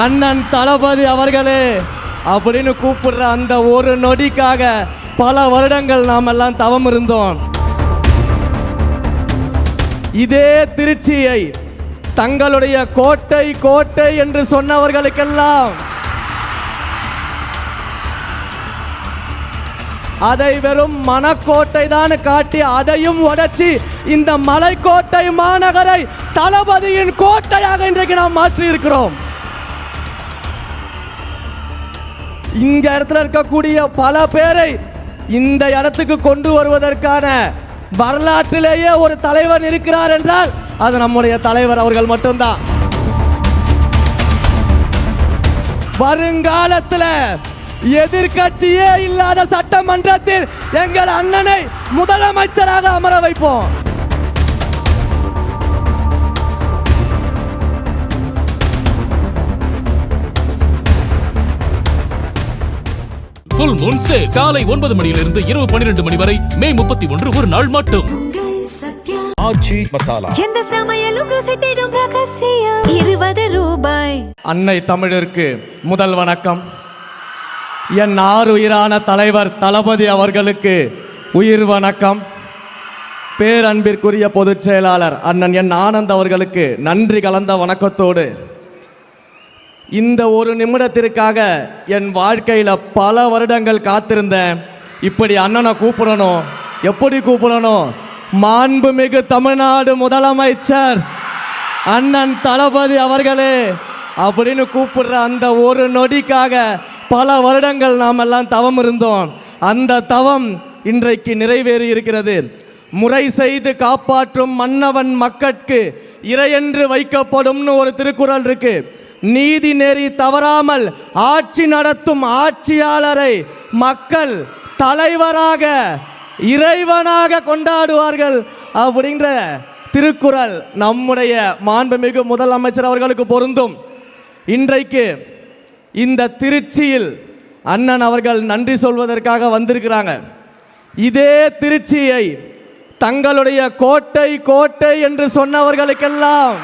அண்ணன் தளபதி அவர்களே அப்படின்னு கூப்பிடுற அந்த ஒரு நொடிக்காக பல வருடங்கள் நாம் எல்லாம் தவம் இருந்தோம். இதே திருச்சியை தங்களுடைய கோட்டை கோட்டை என்று சொன்னவர்களுக்கெல்லாம் அதை வெறும் மனக்கோட்டை தான் காட்டி அதையும் உடைச்சி இந்த மலைக்கோட்டை மாநகரை தளபதியின் கோட்டையாக இன்றைக்கு நாம் மாற்றி இருக்கிறோம். இந்த இடத்துல இருக்கக்கூடிய பல பேரை இந்த இடத்துக்கு கொண்டு வருவதற்கான வரலாற்றிலேயே ஒரு தலைவர் இருக்கிறார் என்றால் அது நம்முடைய தலைவர் அவர்கள் மட்டும்தான். வருங்காலத்தில் எதிர்கட்சியே இல்லாத சட்டமன்றத்தில் எங்கள் அண்ணனை முதலமைச்சராக அமர வைப்போம். ஃபுல் மூன் சேல் காலை 9 மணியிலிருந்து இரவு 12 மணி வரை மே 31 ஒரு நாள் மட்டும். ஆச்சி மசாலா எந்த சமையலும் ருசி தேடும் ரகசியம் 20 ரூபாய். அன்னை தமிழருக்கு முதல் வணக்கம். என் ஆருயிரான தலைவர் தளபதி அவர்களுக்கு உயிர் வணக்கம். பேரன்பிற்குரிய பொதுச் செயலாளர் அண்ணன் என் ஆனந்த் அவர்களுக்கு நன்றி கலந்த வணக்கத்தோடு இந்த ஒரு நிமிடத்திற்காக என் வாழ்க்கையில் பல வருடங்கள் காத்திருந்தேன். இப்படி அண்ணனை கூப்பிடணும். எப்படி கூப்பிடணும்? மாண்புமிகு தமிழ்நாடு முதலமைச்சர் அண்ணன் தளபதி அவர்களே அப்படின்னு கூப்பிடுற அந்த ஒரு நொடிக்காக பல வருடங்கள் நாம் எல்லாம் தவம் இருந்தோம். அந்த தவம் இன்றைக்கு நிறைவேறி இருக்கிறது. முறை செய்து காப்பாற்றும் மன்னவன் மக்கட்கு இறையென்று வைக்கப்படும்னு ஒரு திருக்குறள் இருக்கு. நீதி நெறி தவறாமல் ஆட்சி நடத்தும் ஆட்சியாளரை மக்கள் தலைவராக இறைவனாக கொண்டாடுவார்கள் அப்படிங்கிற திருக்குறள் நம்முடைய மாண்புமிகு முதலமைச்சர் அவர்களுக்கு பொருந்தும். இன்றைக்கு இந்த திருச்சியில் அண்ணன் அவர்கள் நன்றி சொல்வதற்காக வந்திருக்கிறாங்க. இதே திருச்சியை தங்களுடைய கோட்டை கோட்டை என்று சொன்னவர்களுக்கெல்லாம்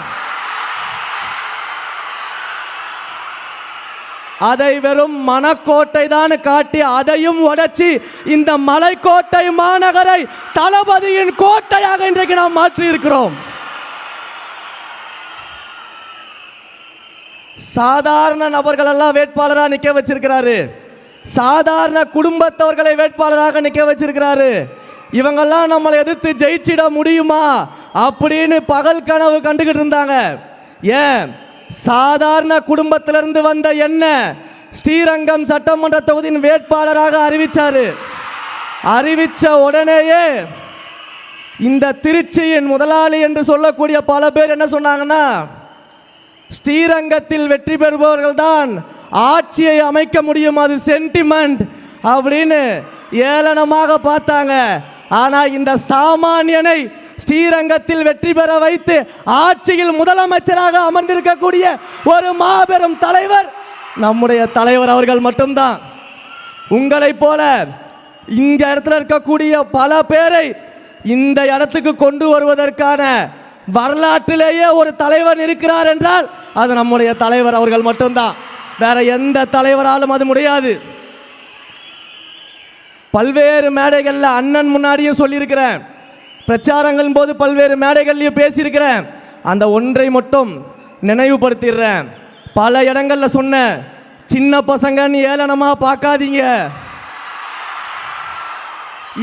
அதை வெறும் மனக்கோட்டை தான் காட்டி அதையும் உடைச்சி இந்த மலைக்கோட்டை மாநகரை தளபதியின் கோட்டையாக இன்றைக்கு நாம் மாற்றி இருக்கிறோம். சாதாரண நபர்கள் எல்லாம் வேட்பாளராக நிற்க வச்சிருக்கிறாரு. சாதாரண குடும்பத்தவர்களை வேட்பாளராக நிற்க வச்சிருக்கிறாரு. இவங்கெல்லாம் நம்மளை எதிர்த்து ஜெயிச்சிட முடியுமா அப்படின்னு பகல் கனவு கண்டுகிட்டு இருந்தாங்க. ஏன் சாதாரண குடும்பத்திலிருந்து வந்த என்ன ஸ்ரீரங்கம் சட்டமன்ற தொகுதியின் வேட்பாளராக அறிவிச்சாரு. அறிவிச்ச உடனேயே இந்த திருச்சியின் முதலாளி என்று சொல்லக்கூடிய பல பேர் என்ன சொன்னாங்கன்னா, ஸ்ரீரங்கத்தில் வெற்றி பெறுபவர்கள் தான் ஆட்சியை அமைக்க முடியும், அது சென்டிமெண்ட் அப்படின்னு ஏளனமாக பார்த்தாங்க. ஆனால் இந்த சாமானியனை ஸ்ரீரங்கத்தில் வெற்றி பெற வைத்து ஆட்சியில் முதலமைச்சராக அமர்ந்திருக்கக்கூடிய ஒரு மாபெரும் தலைவர் நம்முடைய தலைவர் அவர்கள் மட்டும்தான். உங்களைப் போல இந்த இடத்துல இருக்கக்கூடிய பல பேரை இந்த இடத்துக்கு கொண்டு வருவதற்கான வரலாற்றிலேயே ஒரு தலைவர் இருக்கிறார் என்றால் அது நம்முடைய தலைவர் அவர்கள் மட்டும்தான். வேற எந்த தலைவராலும் அது முடியாது. பல்வேறு மேடைகளில் அண்ணன் முன்னாடியும் சொல்லியிருக்கிறேன், பிரச்சாரங்களின் போது பல்வேறு மேடைகள்லையும் பேசியிருக்கிறேன். அந்த ஒன்றை மட்டும் நினைவுபடுத்திடுறேன். பல இடங்களில் சொன்ன சின்ன பசங்கன்னு ஏளனமாக பார்க்காதீங்க.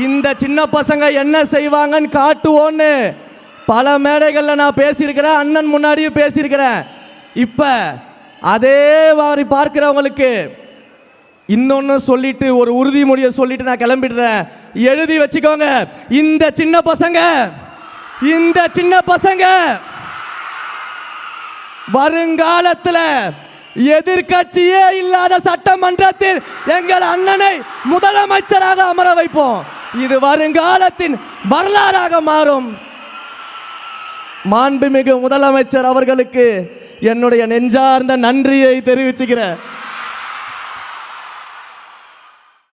இந்த சின்ன பசங்க என்ன செய்வாங்கன்னு காட்டுவோன்னு பல மேடைகளில் நான் பேசியிருக்கிறேன், அண்ணன் முன்னாடியும் பேசியிருக்கிறேன். இப்போ அதே மாதிரி பார்க்கிறவங்களுக்கு இன்னொன்று சொல்லிட்டு ஒரு உறுதிமொழியை சொல்லிட்டு நான் கிளம்பிடுறேன். எழுதி வச்சுக்கோங்க, இந்த சின்ன பசங்க வருங்காலத்தில் எதிர்கட்சியே இல்லாத சட்டமன்றத்தில் எங்கள் அண்ணனை முதலமைச்சராக அமர வைப்போம். இது வருங்காலத்தின் வரலாறாக மாறும். மாண்புமிகு முதலமைச்சர் அவர்களுக்கு என்னுடைய நெஞ்சார்ந்த நன்றியை தெரிவிச்சுக்கிறேன்.